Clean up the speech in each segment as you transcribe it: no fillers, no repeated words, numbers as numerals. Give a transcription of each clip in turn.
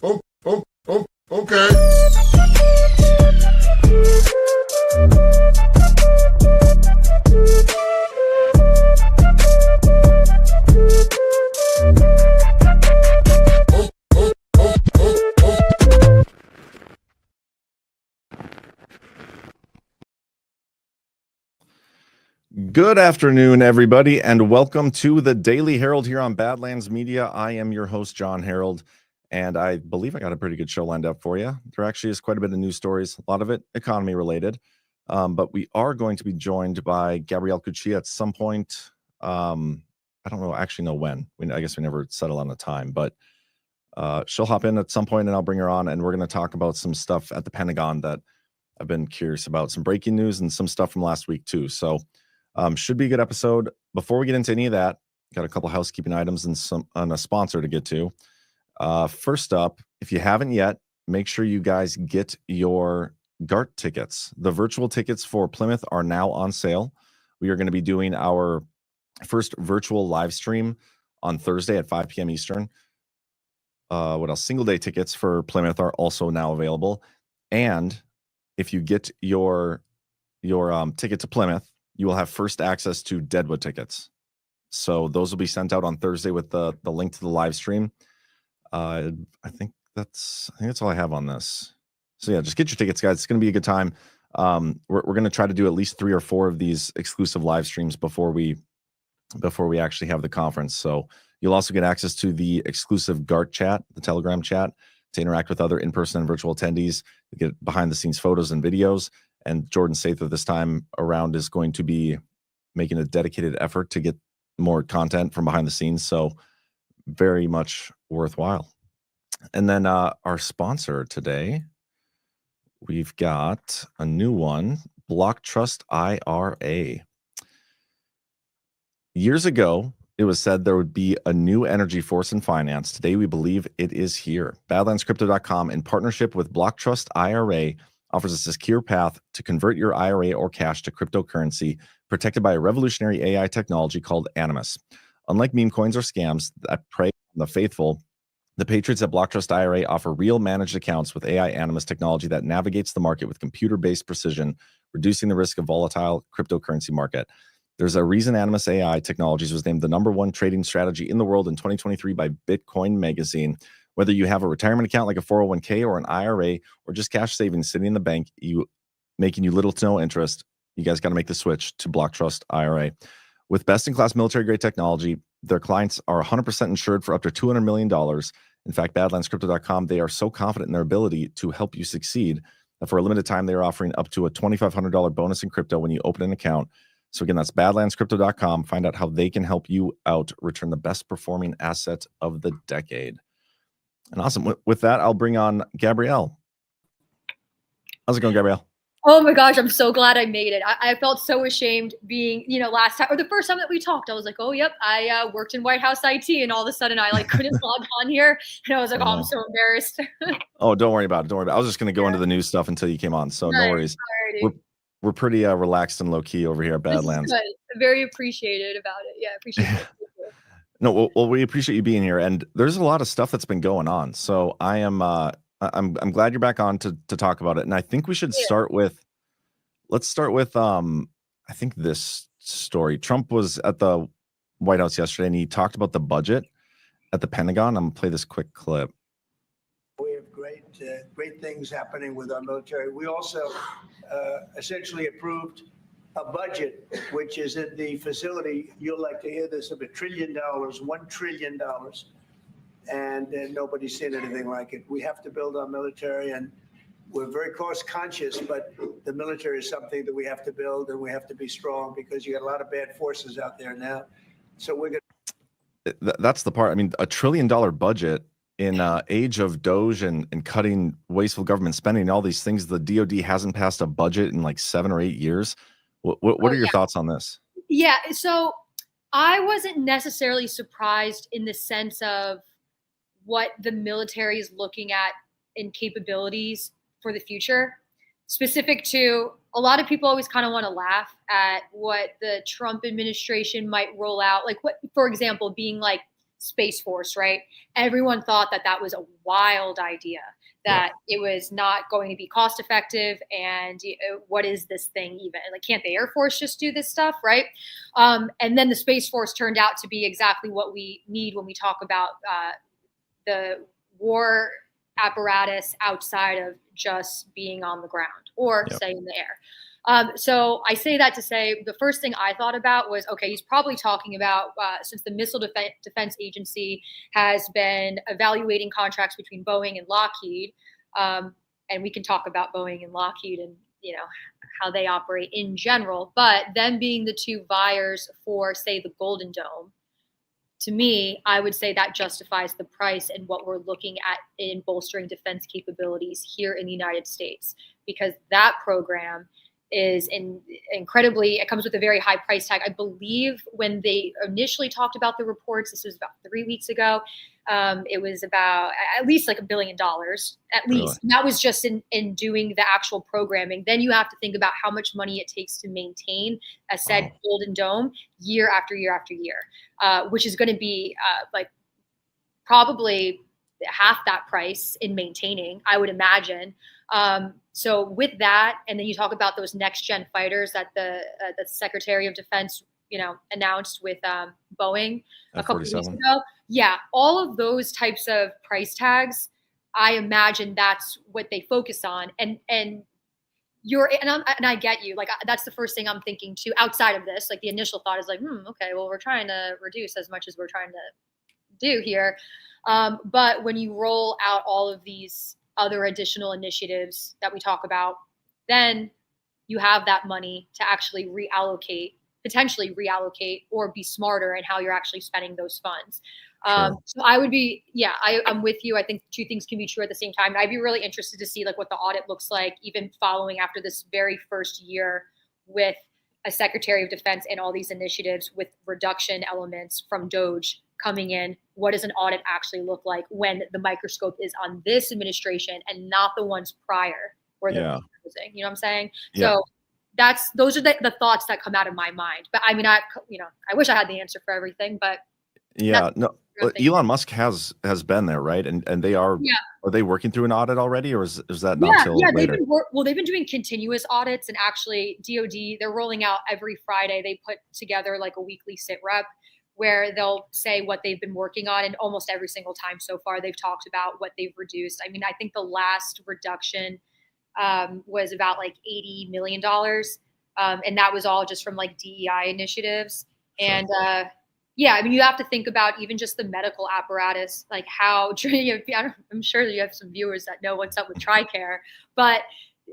Okay. Good afternoon, everybody, and welcome to the Daily Herold here on Badlands Media. I am your host, John Herold, and I believe I got a pretty good show lined up for you. There actually is quite a bit of news stories, a lot of it economy related, but we are going to be joined by Gabrielle Cuccia at some point. I don't actually know when. I guess we never settle on the time, but she'll hop in at some point, and I'll bring her on, and we're going to talk about some stuff at the Pentagon that I've been curious about, some breaking news and some stuff from last week too. So should be a good episode. Before we get into any of that, got a couple housekeeping items and a sponsor to get to. First up, if you haven't yet, make sure you guys get your GART tickets. The virtual tickets for Plymouth are now on sale. We are going to be doing our first virtual live stream on Thursday at 5 p.m. Eastern. What else? Single day tickets for Plymouth are also now available. And if you get your ticket to Plymouth, you will have first access to Deadwood tickets. So those will be sent out on Thursday with the link to the live stream. I think that's all I have on this. So yeah, just get your tickets, guys. It's going to be a good time. We're going to try to do at least 3 or 4 of these exclusive live streams before we actually have the conference. So you'll also get access to the exclusive GART chat, the Telegram chat, to interact with other in-person and virtual attendees. You get behind-the-scenes photos and videos. And Jordan Sather this time around is going to be making a dedicated effort to get more content from behind the scenes. So very much worthwhile. And then our sponsor today, we've got a new one, Block Trust IRA. Years ago, it was said there would be a new energy force in finance. Today, we believe it is here. BadlandsCrypto.com, in partnership with Block Trust IRA, offers a secure path to convert your IRA or cash to cryptocurrency, protected by a revolutionary AI technology called Animus. Unlike meme coins or scams that prey on the faithful, the patriots at Block Trust IRA offer real managed accounts with AI Animus technology that navigates the market with computer-based precision, reducing the risk of volatile cryptocurrency market. There's a reason Animus AI Technologies was named the #1 trading strategy in the world in 2023 by Bitcoin Magazine. Whether you have a retirement account like a 401k or an IRA, or just cash savings sitting in the bank, making you little to no interest, you guys got to make the switch to Block Trust IRA. With best-in-class military-grade technology, their clients are 100% insured for up to $200 million. In fact, BadlandsCrypto.com, they are so confident in their ability to help you succeed that for a limited time, they are offering up to a $2,500 bonus in crypto when you open an account. So again, that's BadlandsCrypto.com. Find out how they can help you out, return the best-performing asset of the decade. And awesome. With that, I'll bring on Gabrielle. How's it going, Gabrielle? Oh my gosh, I'm so glad I made it. I felt so ashamed being, last time or the first time that we talked, I was like, oh, yep, I worked in White House IT, and all of a sudden I couldn't log on here. And I was like, I'm so embarrassed. Oh, don't worry about it. I was just going to go into the news stuff until you came on. So no worries. We're pretty relaxed and low key over here at Badlands. This is good. Very appreciated about it. Yeah, appreciate it. No, well, we appreciate you being here, and there's a lot of stuff that's been going on. So I'm glad you're back on to talk about it. And I think we should start with, I think this story. Trump was at the White House yesterday, and he talked about the budget at the Pentagon. I'm gonna play this quick clip. We have great things happening with our military. We also essentially approved a budget, which is in the facility, you'll like to hear this, of $1 trillion, $1 trillion. And nobody's seen anything like it. We have to build our military, and we're very cost conscious, but the military is something that we have to build, and we have to be strong because you got a lot of bad forces out there now. So we're going to. That's the part. I mean, $1 trillion budget in age of Doge and cutting wasteful government spending and all these things. The DOD hasn't passed a budget in like 7 or 8 years. What are your thoughts on this? Yeah, so I wasn't necessarily surprised in the sense of what the military is looking at in capabilities for the future. Specific to, a lot of people always kind of want to laugh at what the Trump administration might roll out. Like, what, for example, being like Space Force, right? Everyone thought that that was a wild idea, that it was not going to be cost effective. And what is this thing even? Like, can't the Air Force just do this stuff, right? And then the Space Force turned out to be exactly what we need when we talk about the war apparatus outside of just being on the ground or say in the air. So I say that to say the first thing I thought about was, okay, he's probably talking about since the Missile Defense Agency has been evaluating contracts between Boeing and Lockheed, and we can talk about Boeing and Lockheed and how they operate in general, but them being the two buyers for, say, the Golden Dome. To me, I would say that justifies the price and what we're looking at in bolstering defense capabilities here in the United States, because that program is incredibly, it comes with a very high price tag. I believe when they initially talked about the reports, this was about 3 weeks ago, it was about at least like $1 billion, at least. Really? And that was just in doing the actual programming. Then you have to think about how much money it takes to maintain a said Golden Dome year after year after year, which is going to be like probably half that price in maintaining, I would imagine. So with that, and then you talk about those next gen fighters that the Secretary of Defense, announced with Boeing a couple of weeks ago. Yeah, all of those types of price tags, I imagine that's what they focus on. And I get you. Like, that's the first thing I'm thinking too. Outside of this, like the initial thought is like, okay, well, we're trying to reduce as much as we're trying to do here. But when you roll out all of these other additional initiatives that we talk about, then you have that money to actually potentially reallocate or be smarter in how you're actually spending those funds. So I would be, I'm with you. I think two things can be true at the same time. And I'd be really interested to see like what the audit looks like, even following after this very first year with a Secretary of Defense and all these initiatives with reduction elements from DOGE coming in. What does an audit actually look like when the microscope is on this administration and not the ones prior where they're using? You know what I'm saying? Yeah. So those are the thoughts that come out of my mind. But I mean, I wish I had the answer for everything, but Elon Musk has been there, right? And they are they working through an audit already, or is that not till later? They've been doing continuous audits, and actually DoD, they're rolling out every Friday. They put together like a weekly sit rep where they'll say what they've been working on, and almost every single time so far they've talked about what they've reduced. I mean, I think the last reduction was about like $80 million, and that was all just from like DEI initiatives. And I mean, you have to think about even just the medical apparatus, like how I'm sure that you have some viewers that know what's up with TRICARE, but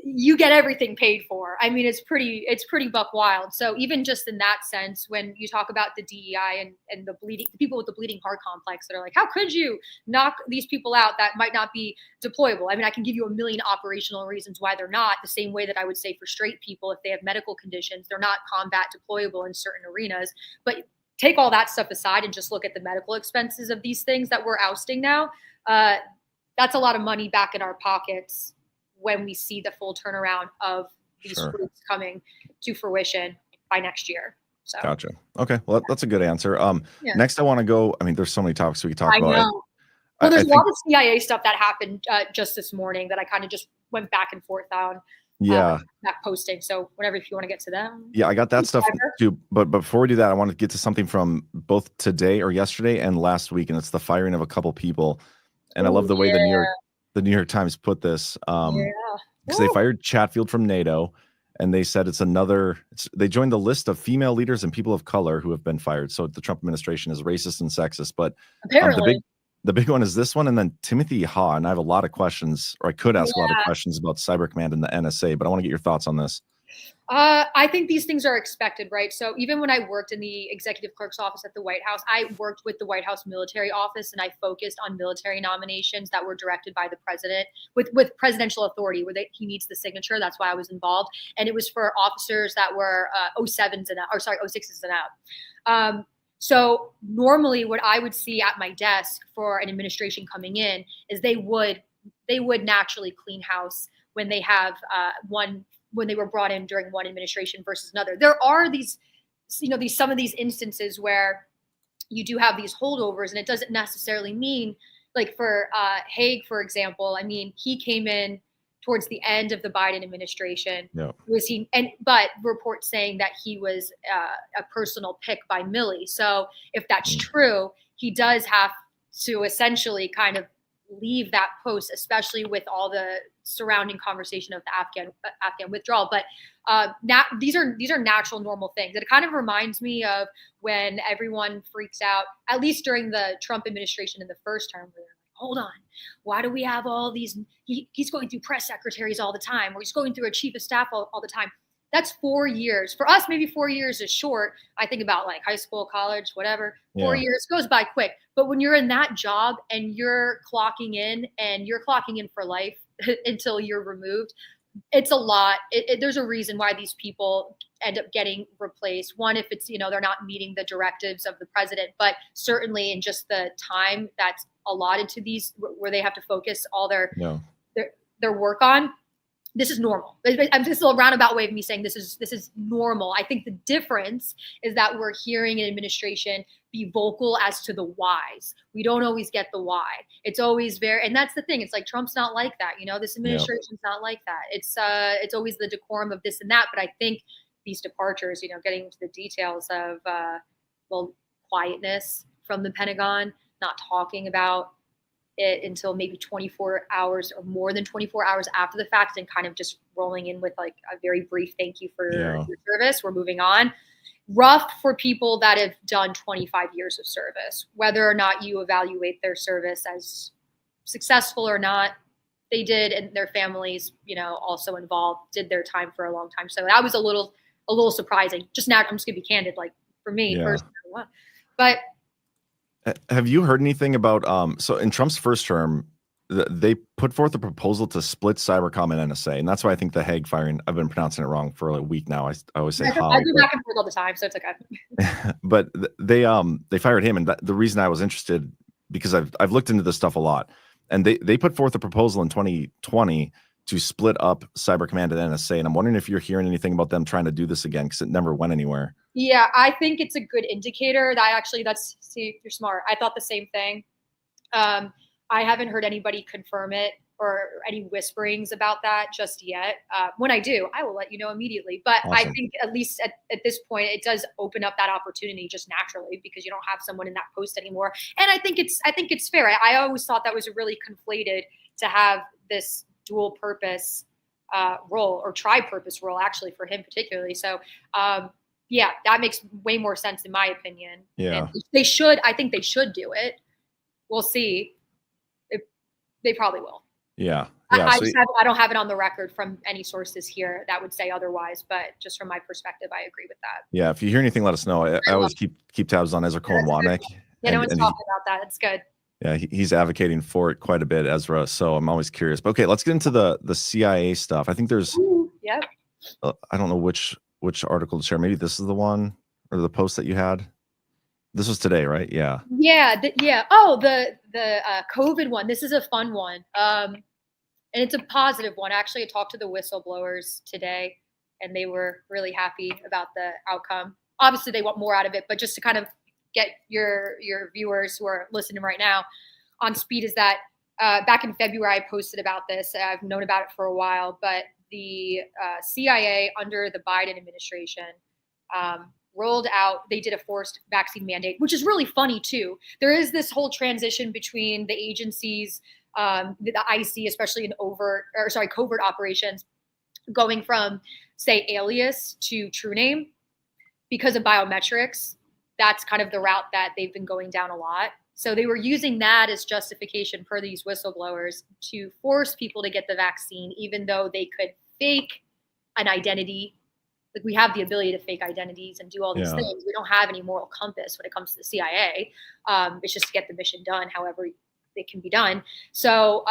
you get everything paid for. I mean, it's pretty buck wild. So even just in that sense, when you talk about the DEI and the people with the bleeding heart complex that are like, how could you knock these people out that might not be deployable? I mean, I can give you a million operational reasons why they're not, the same way that I would say for straight people, if they have medical conditions, they're not combat deployable in certain arenas. But take all that stuff aside and just look at the medical expenses of these things that we're ousting now. That's a lot of money back in our pockets when we see the full turnaround of these fruits coming to fruition by next year. So. Gotcha. Okay. Well, that's a good answer. Next I want to go, I mean, there's so many topics we can talk about. Know. Well, there's a lot of CIA stuff that happened just this morning that I kind of just went back and forth on. That posting. So whenever, if you want to get to them. Yeah, I got that stuff too. But before we do that, I want to get to something from both today or yesterday and last week. And it's the firing of a couple people. And I love the way the New York Times put this. Because they fired Chatfield from NATO, and they said they joined the list of female leaders and people of color who have been fired. So the Trump administration is racist and sexist. But the big one is this one, and then Timothy Ha. And I have a lot of questions, or I could ask a lot of questions about Cyber Command and the NSA, but I want to get your thoughts on this. I think these things are expected, right? So even when I worked in the executive clerk's office at the White House, I worked with the White House military office, and I focused on military nominations that were directed by the president with presidential authority, where he needs the signature. That's why I was involved. And it was for officers that were 06s and up. So normally what I would see at my desk for an administration coming in is they would naturally clean house when they have when they were brought in during one administration versus another. There are these some of these instances where you do have these holdovers, and it doesn't necessarily mean, like for Haig, for example, I mean, he came in towards the end of the Biden administration. Yeah. But reports saying that he was a personal pick by Milley. So if that's true, he does have to essentially kind of leave that post, especially with all the surrounding conversation of the Afghan withdrawal. But now these are natural, normal things. It kind of reminds me of when everyone freaks out, at least during the Trump administration in the first term, where they're like, hold on, why do we have all these? He's going through press secretaries all the time, or he's going through a chief of staff all the time. That's 4 years. For us, maybe 4 years is short. I think about like high school, college, whatever. 4 years goes by quick. But when you're in that job and you're clocking in for life until you're removed, it's a lot. There's a reason why these people end up getting replaced. One, if it's, they're not meeting the directives of the president, but certainly in just the time that's allotted to these, where they have to focus all their work on. This is normal. I'm just a roundabout way of me saying this is normal. I think the difference is that we're hearing an administration be vocal as to the whys. We don't always get the why. It's always and that's the thing. It's like Trump's not like that. This administration's not like that. It's always the decorum of this and that. But I think these departures, getting into the details of quietness from the Pentagon, not talking about it until maybe 24 hours or more than 24 hours after the fact, and kind of just rolling in with like a very brief thank you for your service. We're moving on. Rough for people that have done 25 years of service, whether or not you evaluate their service as successful or not. They did, and their families, also involved, did their time for a long time. So that was a little surprising. Just now, I'm just gonna be candid, like for me personally. But have you heard anything about so in Trump's first term, they put forth a proposal to split Cybercom and NSA, and that's why I think the Haig firing, I've been pronouncing it wrong for a week now. I always say I do back and forth all the time, so it's okay. But they fired him, and the reason I was interested, because I've looked into this stuff a lot, and they put forth a proposal in 2020 to split up Cyber Command and NSA, and I'm wondering if you're hearing anything about them trying to do this again, because it never went anywhere. Yeah, I think it's a good indicator see, you're smart. I thought the same thing. I haven't heard anybody confirm it or any whisperings about that just yet. When I do, I will let you know immediately. But awesome. I think at least at this point, it does open up that opportunity just naturally, because you don't have someone in that post anymore. And I think it's fair. I always thought that was really conflated to have this dual purpose role, or tri-purpose role, actually, for him particularly. So yeah, that makes way more sense in my opinion. Yeah, and I think they should do it. We'll see. They probably will. Yeah. I don't have it on the record from any sources here that would say otherwise, but just from my perspective, I agree with that. Yeah, if you hear anything, let us know. I always keep tabs on Ezra Cohen-Wanek. Yeah, no one's talking about that. It's good. Yeah, he's advocating for it quite a bit, Ezra. So I'm always curious. But okay, let's get into the CIA stuff. I think there's. Yep. I don't know which article to share. Maybe this is the one, or the post that you had. This was today, right? Yeah. Yeah. Oh, the COVID one. This is a fun one. And it's a positive one. Actually, I talked to the whistleblowers today, and they were really happy about the outcome. Obviously, they want more out of it, but just to kind of get your viewers who are listening right now on speed, is that back in February, I posted about this. I've known about it for a while, but the CIA under the Biden administration rolled out, they did a forced vaccine mandate, which is really funny too. There is this whole transition between the agencies, the IC, especially in covert operations, going from, say, alias to true name because of biometrics. That's kind of the route that they've been going down a lot. So they were using that as justification per these whistleblowers to force people to get the vaccine, even though they could fake an identity. Like, we have the ability to fake identities and do all these things. We don't have any moral compass when it comes to the CIA. It's just to get the mission done, however it can be done. So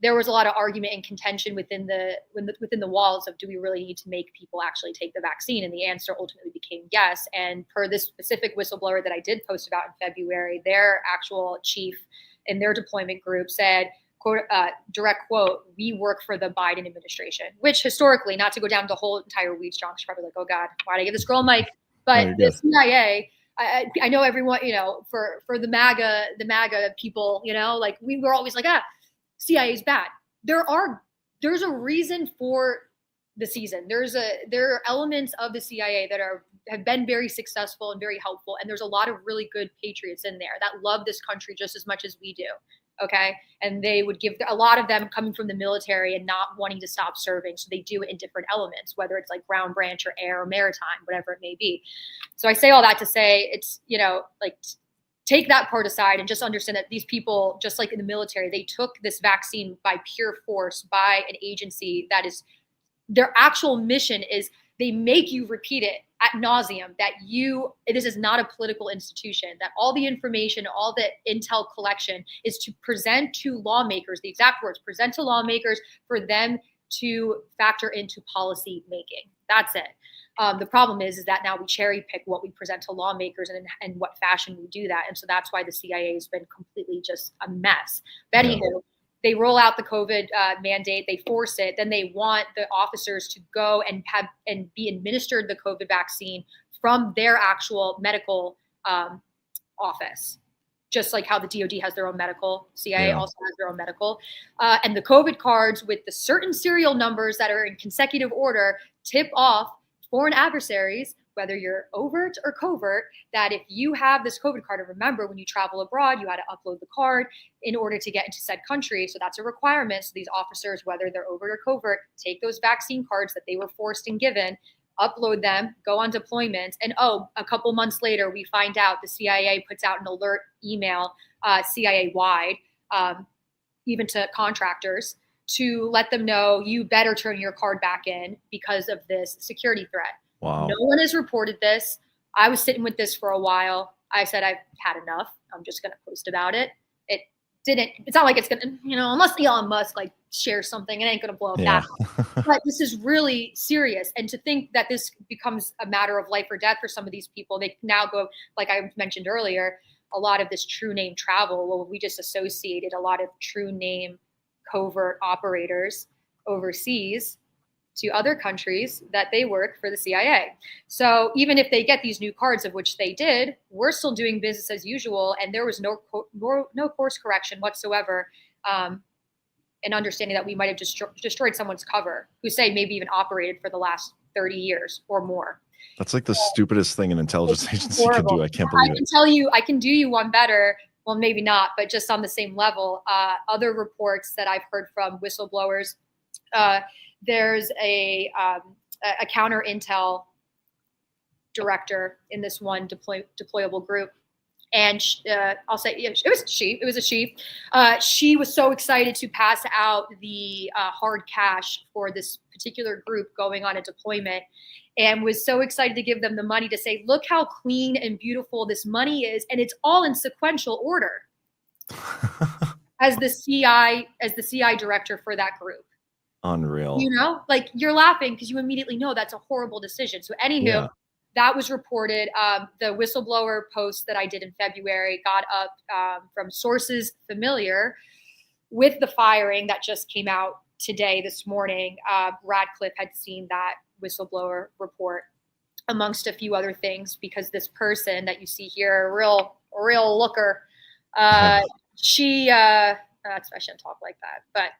there was a lot of argument and contention within the walls of, do we really need to make people actually take the vaccine? And the answer ultimately became yes. And per this specific whistleblower that I did post about in February, their actual chief in their deployment group said, quote, direct quote, "We work for the Biden administration," which historically, not to go down the whole entire weeds, John's probably like, oh God, why did I give this girl a mic? But the CIA, I know everyone, for the MAGA people, like we were always like, CIA is bad. There's a reason for the season. There are elements of the CIA that have been very successful and very helpful, and there's a lot of really good patriots in there that love this country just as much as we do. Okay. And they would give a lot of them coming from the military and not wanting to stop serving. So they do it in different elements, whether it's like ground, branch, or air, or maritime, whatever it may be. So I say all that to say it's, like take that part aside and just understand that these people, just like in the military, they took this vaccine by pure force by an agency that is, their actual mission is they make you repeat it ad nauseum that this is not a political institution, that all the information, all the intel collection is to present to lawmakers, the exact words, present to lawmakers for them to factor into policy making. That's it. The problem is that now we cherry pick what we present to lawmakers and what fashion we do that. And so that's why the CIA has been completely just a mess. But anywho, they roll out the COVID mandate, they force it, then they want the officers to go and be administered the COVID vaccine from their actual medical office. Just like how the DOD has their own medical, CIA also has their own medical. And the COVID cards with the certain serial numbers that are in consecutive order tip off foreign adversaries, whether you're overt or covert, that if you have this COVID card, and remember when you travel abroad, you had to upload the card in order to get into said country. So that's a requirement. So these officers, whether they're overt or covert, take those vaccine cards that they were forced and given, upload them, go on deployment. And a couple months later, we find out the CIA puts out an alert email, CIA-wide, even to contractors, to let them know you better turn your card back in because of this security threat. Wow. No one has reported this. I was sitting with this for a while. I said, I've had enough. I'm just going to post about it. It's not like it's going to, unless Elon Musk like shares something, it ain't going to blow up that much. But this is really serious. And to think that this becomes a matter of life or death for some of these people, they now go, like I mentioned earlier, a lot of this true name travel. Well, we just associated a lot of true name covert operators overseas to other countries that they work for the CIA. So even if they get these new cards, of which they did, we're still doing business as usual, and there was no course correction whatsoever, and understanding that we might have destroyed someone's cover, who say maybe even operated for the last 30 years or more. That's like the stupidest thing an intelligence agency could do. I can't believe it. I can tell you, I can do you one better. Well, maybe not, but just on the same level. Other reports that I've heard from whistleblowers, there's a counter intel director in this one deployable group. And I'll say it was a she. She was so excited to pass out the hard cash for this particular group going on a deployment, and was so excited to give them the money to say, look how clean and beautiful this money is. And it's all in sequential order as the CI director for that group. Unreal. Like you're laughing because you immediately know that's a horrible decision. So anywho, that was reported. The whistleblower post that I did in February got up from sources familiar with the firing that just came out this morning. Radcliffe had seen that whistleblower report amongst a few other things, because this person that you see here, a real looker, she, I shouldn't talk like that, but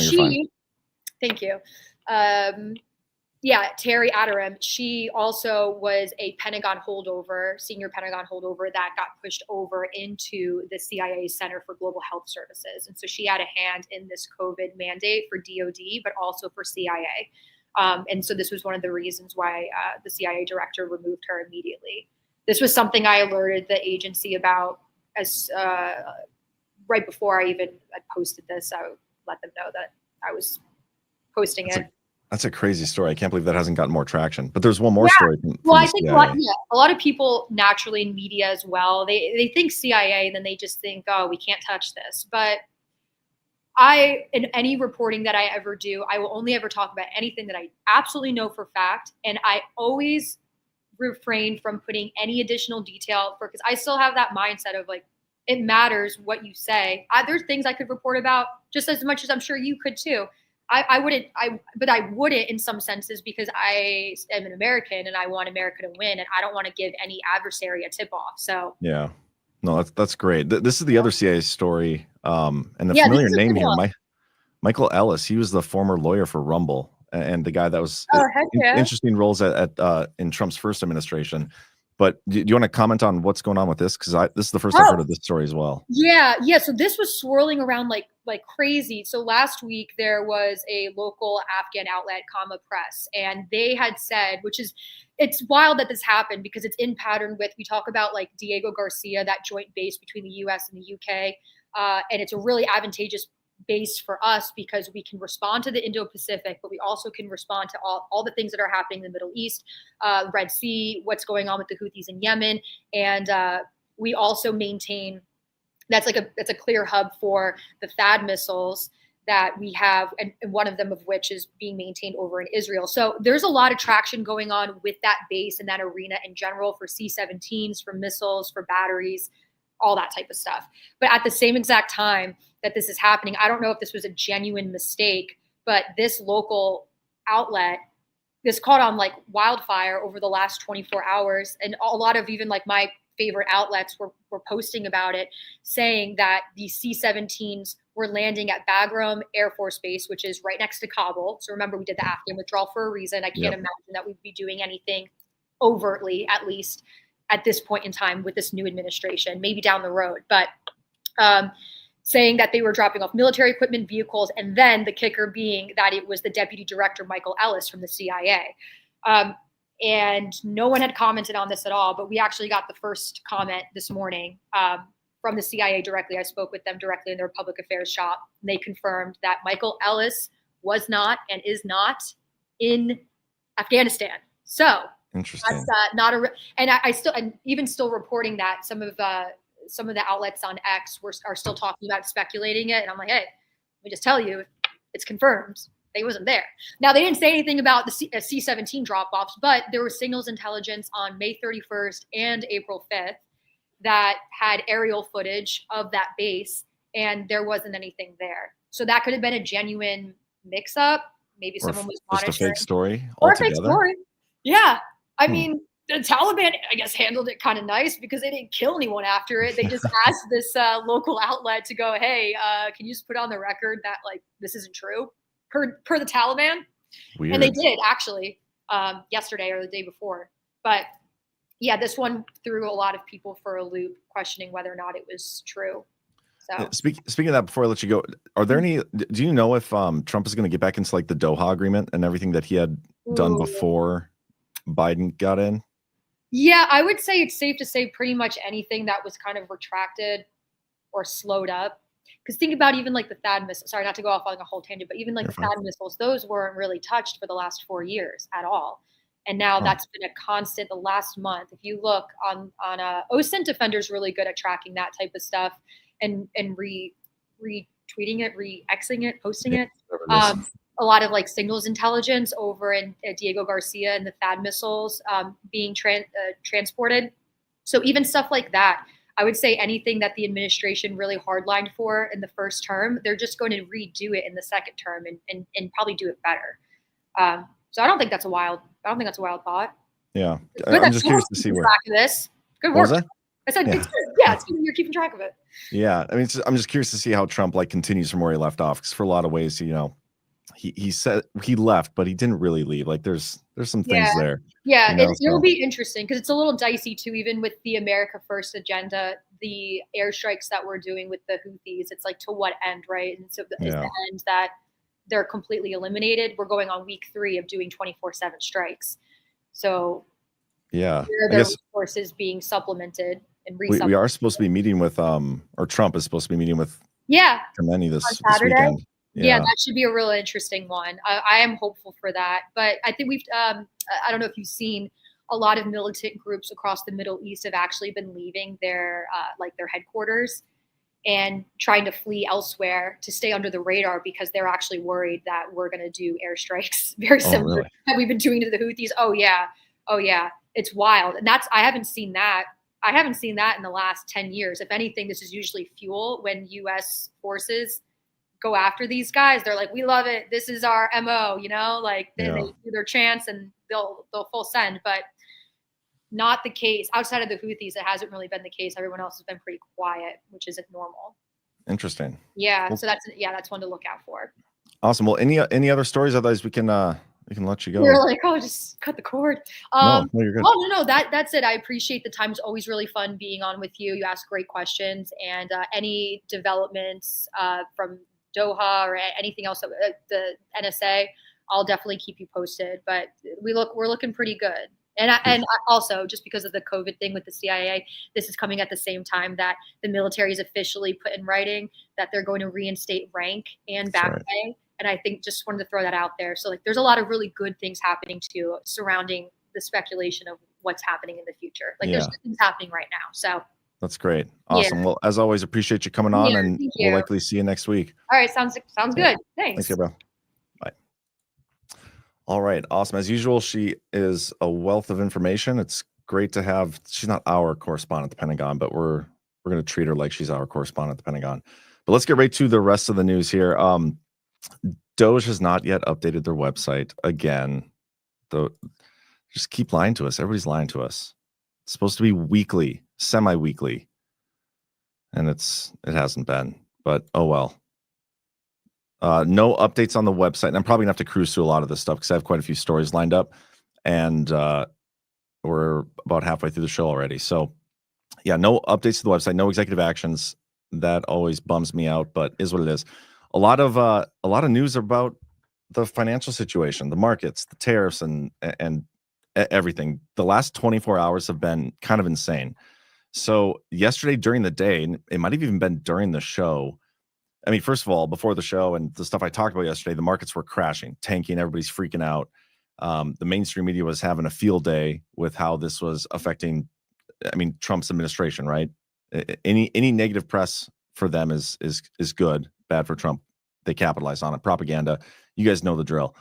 she, thank you. Terry Aderim, she also was a Pentagon holdover, senior Pentagon holdover that got pushed over into the CIA Center for Global Health Services. And so she had a hand in this COVID mandate for DOD, but also for CIA. And so this was one of the reasons why the CIA director removed her immediately. This was something I alerted the agency about as right before I posted this. I would let them know that I was posting it. That's a crazy story. I can't believe that hasn't gotten more traction. But there's one more story. I think a lot of people naturally in media as well, they think CIA and then they just think, oh, we can't touch this. But in any reporting that I ever do, I will only ever talk about anything that I absolutely know for fact. And I always refrain from putting any additional detail because I still have that mindset of like, it matters what you say. There's things I could report about just as much as I'm sure you could too. I wouldn't, but I wouldn't in some senses because I am an American and I want America to win and I don't want to give any adversary a tip off. So Yeah, no, that's great. This is the other CIA story, and the yeah, this familiar is a good name here, one. Michael Ellis. He was the former lawyer for Rumble and the guy that was Oh, heck yeah. interesting roles at in Trump's first administration. But do you want to comment on what's going on with this? Because this is the first I've heard of this story as well. Yeah. So this was swirling around like crazy. So last week there was a local Afghan outlet, Comma Press, and they had said, it's wild that this happened because it's in pattern with, we talk about like Diego Garcia, that joint base between the U.S. and the U.K., and it's a really advantageous base for us because we can respond to the Indo-Pacific, but we also can respond to all the things that are happening in the Middle East, Red Sea, what's going on with the Houthis in Yemen, and we also maintain that's a clear hub for the THAAD missiles that we have, and one of them of which is being maintained over in Israel. So there's a lot of traction going on with that base and that arena in general for C-17s, for missiles, for batteries, all that type of stuff. But at the same exact time that this is happening, I don't know if this was a genuine mistake, but this local outlet, this caught on like wildfire over the last 24 hours. And a lot of even like my favorite outlets were posting about it, saying that the C-17s were landing at Bagram Air Force Base, which is right next to Kabul. So remember, we did the Afghan withdrawal for a reason. I can't imagine that we'd be doing anything overtly, at least at this point in time with this new administration, maybe down the road. But saying that they were dropping off military equipment, vehicles, and then the kicker being that it was the deputy director, Michael Ellis, from the CIA. And no one had commented on this at all, but we actually got the first comment this morning from the CIA directly. I spoke with them directly in their public affairs shop, and they confirmed that Michael Ellis was not and is not in Afghanistan. So interesting. That's not a, and I still, and even still reporting that some of the outlets on X are still talking about speculating it, and I'm like, hey, let me just tell you, it's confirmed. They wasn't there. Now, they didn't say anything about the C-17 drop-offs, but there was signals intelligence on May 31st and April 5th that had aerial footage of that base, and there wasn't anything there. So that could have been a genuine mix-up. Maybe someone was monitoring. Just a fake story or altogether. A fake story. Yeah. I mean, the Taliban, I guess, handled it kind of nice because they didn't kill anyone after it. They just asked this local outlet to go, hey, can you just put on the record that, like, this isn't true? Per the Taliban. Weird. And they did actually yesterday or the day before. But yeah, this one threw a lot of people for a loop, questioning whether or not it was true. So speaking of that, before I let you go, are there any? Do you know if Trump is going to get back into like the Doha agreement and everything that he had done before Biden got in? Yeah, I would say it's safe to say pretty much anything that was kind of retracted or slowed up. Because think about even like the THAAD missiles, sorry, not to go off on a whole tangent, but even like the THAAD missiles, those weren't really touched for the last 4 years at all. And now that's been a constant the last month. If you look on OSINT Defender's really good at tracking that type of stuff and retweeting it, re-Xing it, posting it. A lot of like signals intelligence over in Diego Garcia and the THAAD missiles being transported. So even stuff like that, I would say anything that the administration really hardlined for in the first term, they're just going to redo it in the second term and probably do it better. So I don't think that's a wild thought. Yeah, I'm just curious to see where. Track of this. Good work. I said, yeah. It's good you're keeping track of it. Yeah, I mean, I'm just curious to see how Trump like continues from where he left off, because for a lot of ways, you know, he said he left, but he didn't really leave. Like there's some things there. Yeah, it'll be interesting because it's a little dicey too, even with the America First agenda, the airstrikes that we're doing with the Houthis. It's like, to what end, right? And so is the end that they're completely eliminated? We're going on week 3 of doing 24/7 strikes. So yeah, their resources being supplemented and we are supposed to be meeting with or Trump is supposed to be meeting with Khamenei this weekend. Yeah, that should be a real interesting one. I am hopeful for that. But I think we've, I don't know if you've seen, a lot of militant groups across the Middle East have actually been leaving their headquarters and trying to flee elsewhere to stay under the radar because they're actually worried that we're going to do airstrikes very similar that we've been doing to the Houthis. Oh yeah. It's wild. And I haven't seen that. I haven't seen that in the last 10 years. If anything, this is usually fuel when U.S. forces go after these guys. They're like, we love it. This is our MO, like they do their chants and they'll full send, but not the case. Outside of the Houthis, it hasn't really been the case. Everyone else has been pretty quiet, which isn't normal. Interesting. Yeah. Well, So that's one to look out for. Awesome. Well, any other stories? Otherwise, we can let you go. You're like, oh, just cut the cord. No, you're good. Oh, no, that's it. I appreciate the time. It's always really fun being on with you. You ask great questions, and any developments from Doha or anything else, the NSA, I'll definitely keep you posted. But we're looking pretty good. And also, just because of the COVID thing with the CIA, this is coming at the same time that the military is officially put in writing that they're going to reinstate rank and back pay. And I think just wanted to throw that out there. So there's a lot of really good things happening too surrounding the speculation of what's happening in the future. There's good things happening right now. So that's great. Awesome. Yeah. Well, as always, appreciate you coming on, and we'll likely see you next week. All right. Sounds good. Thanks. Thanks, bro. Bye. All right. Awesome. As usual, she is a wealth of information. It's great to have. She's not our correspondent at the Pentagon, but we're going to treat her like she's our correspondent at the Pentagon. But let's get right to the rest of the news here. Doge has not yet updated their website again. Just keep lying to us. Everybody's lying to us. It's supposed to be weekly, semi-weekly, and it hasn't been. But oh well. No updates on the website, and I'm probably gonna have to cruise through a lot of this stuff because I have quite a few stories lined up, and we're about halfway through the show already. So yeah, no updates to the website, no executive actions. That always bums me out, but is what it is. A lot of news about the financial situation, the markets, the tariffs, and everything. The last 24 hours have been kind of insane. So yesterday during the day, and it might have even been during the show. I mean, first of all, before the show and the stuff I talked about yesterday, the markets were crashing, tanking, everybody's freaking out. The mainstream media was having a field day with how this was affecting, Trump's administration, right? Any negative press for them is good. Bad for Trump. They capitalize on it. Propaganda. You guys know the drill.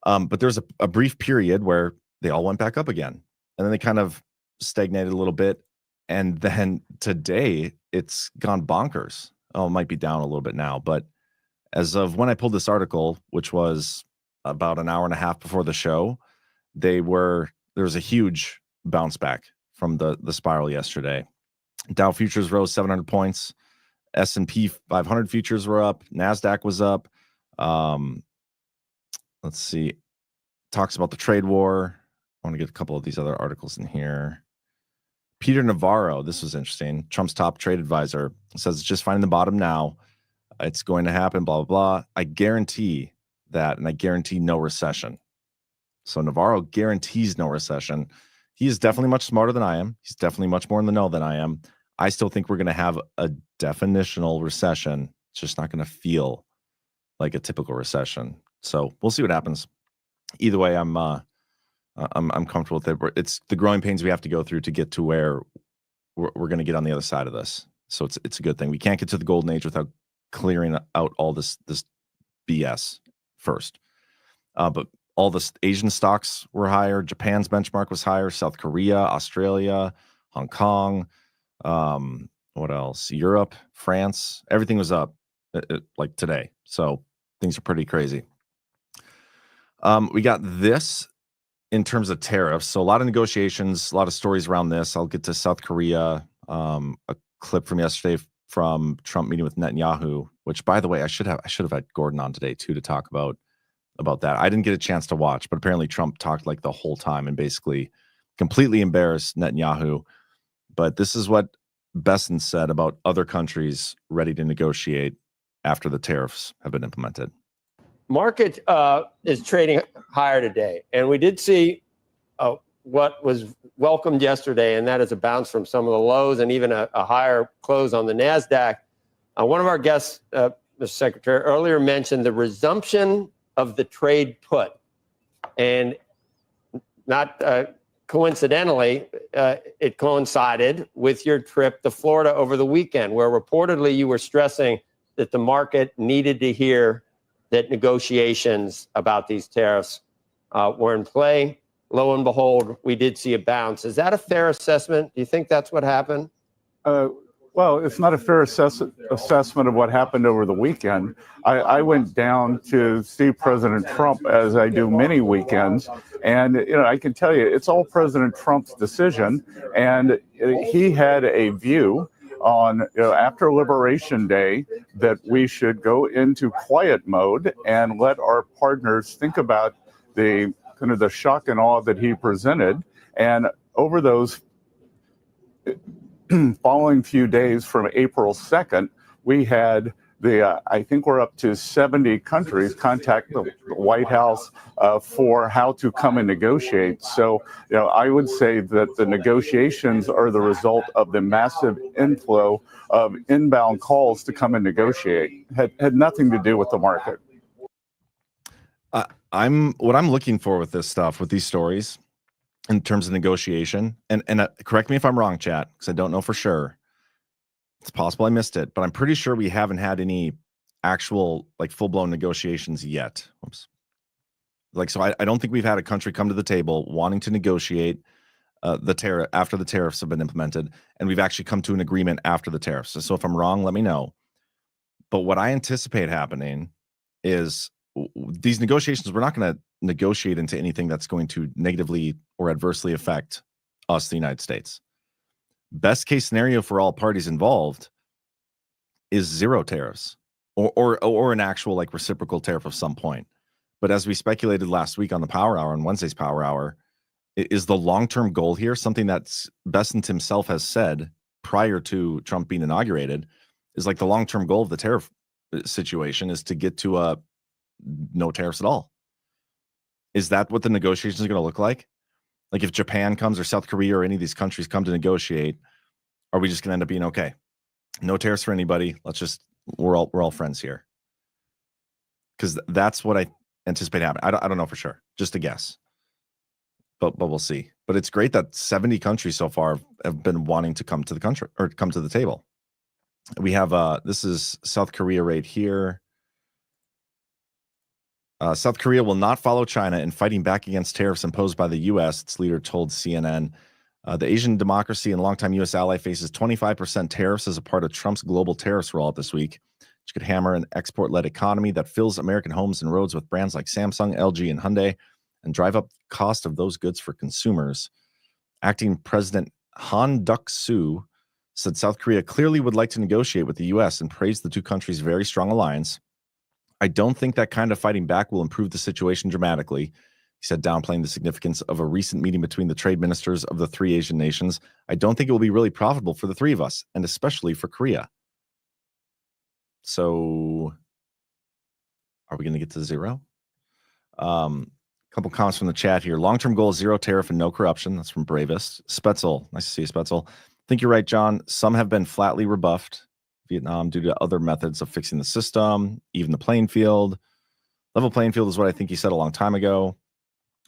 But there's a brief period where they all went back up again. And then they kind of stagnated a little bit. And then today it's gone bonkers. Oh, it might be down a little bit now. But as of when I pulled this article, which was about an hour and a half before the show, there was a huge bounce back from the spiral yesterday. Dow futures rose 700 points. S&P 500 futures were up. NASDAQ was up. Let's see. Talks about the trade war. I want to get a couple of these other articles in here. Peter Navarro, this was interesting. Trump's top trade advisor says it's just finding the bottom now. It's going to happen, blah, blah, blah. I guarantee that, and I guarantee no recession. So Navarro guarantees no recession. He is definitely much smarter than I am. He's definitely much more in the know than I am. I still think we're going to have a definitional recession. It's just not going to feel like a typical recession. So we'll see what happens. Either way, I'm comfortable with it. It's the growing pains we have to go through to get to where we're going to get on the other side of this. So it's a good thing. We can't get to the golden age without clearing out all this BS first. But all the Asian stocks were higher. Japan's benchmark was higher. South Korea, Australia, Hong Kong. What else? Europe, France, everything was up like today. So things are pretty crazy. We got this in terms of tariffs. So a lot of negotiations, a lot of stories around this. I'll get to South Korea. A clip from yesterday from Trump meeting with Netanyahu, which, by the way, I should have had Gordon on today too to talk about that. I didn't get a chance to watch, but apparently Trump talked like the whole time and basically completely embarrassed Netanyahu. But this is what Besson said about other countries ready to negotiate after the tariffs have been implemented. Market is trading higher today, and we did see what was welcomed yesterday, and that is a bounce from some of the lows and even a higher close on the NASDAQ. One of our guests, Mr. Secretary, earlier mentioned the resumption of the trade put, and not coincidentally, it coincided with your trip to Florida over the weekend, where reportedly you were stressing that the market needed to hear that negotiations about these tariffs were in play. Lo and behold, we did see a bounce. Is that a fair assessment? Do you think that's what happened? Well, it's not a fair assessment of what happened over the weekend. I went down to see President Trump, as I do many weekends, and I can tell you it's all President Trump's decision, and he had a view on after Liberation Day that we should go into quiet mode and let our partners think about the kind of the shock and awe that he presented, and over those following few days from April 2nd, we had I think we're up to 70 countries contact the White House for how to come and negotiate. So, I would say that the negotiations are the result of the massive inflow of inbound calls to come and negotiate. Had nothing to do with the market. What I'm looking for with this stuff, with these stories, in terms of negotiation, and correct me if I'm wrong, chat, because I don't know for sure. It's possible I missed it, but I'm pretty sure we haven't had any actual like full-blown negotiations yet. Oops. Like, so I don't think we've had a country come to the table wanting to negotiate the tariff after the tariffs have been implemented, and we've actually come to an agreement after the tariffs. So if I'm wrong, let me know. But what I anticipate happening is these negotiations, we're not going to negotiate into anything that's going to negatively or adversely affect us, the United States. Best case scenario for all parties involved is zero tariffs or an actual like reciprocal tariff of some point. But as we speculated last week on the Power Hour, on Wednesday's Power Hour, is the long-term goal here something that's Bessent himself has said prior to Trump being inaugurated, is like the long-term goal of the tariff situation is to get to no tariffs at all. Is that what the negotiations are going to look like? Like if Japan comes or South Korea or any of these countries come to negotiate, are we just going to end up being okay? No tariffs for anybody. We're all friends here. Because that's what I anticipate happening. I don't know for sure. Just a guess. But we'll see. But it's great that 70 countries so far have been wanting to come to the country or come to the table. We have this is South Korea right here. South Korea will not follow China in fighting back against tariffs imposed by the U.S., its leader told CNN. The Asian democracy and longtime U.S. ally faces 25% tariffs as a part of Trump's global tariffs rollout this week, which could hammer an export-led economy that fills American homes and roads with brands like Samsung, LG, and Hyundai, and drive up the cost of those goods for consumers. Acting President Han Duck-soo said South Korea clearly would like to negotiate with the U.S. and praised the two countries' very strong alliance. I don't think that kind of fighting back will improve the situation dramatically, he said, downplaying the significance of a recent meeting between the trade ministers of the three Asian nations. I don't think it will be really profitable for the three of us, and especially for Korea. So are we going to get to zero? Couple comments from the chat here. Long-term goal is zero tariff and no corruption. That's from Bravest. Spetzel. Nice to see you, Spetzel. I think you're right, John. Some have been flatly rebuffed. Vietnam due to other methods of fixing the system, even the playing field. Level playing field is what I think you said a long time ago.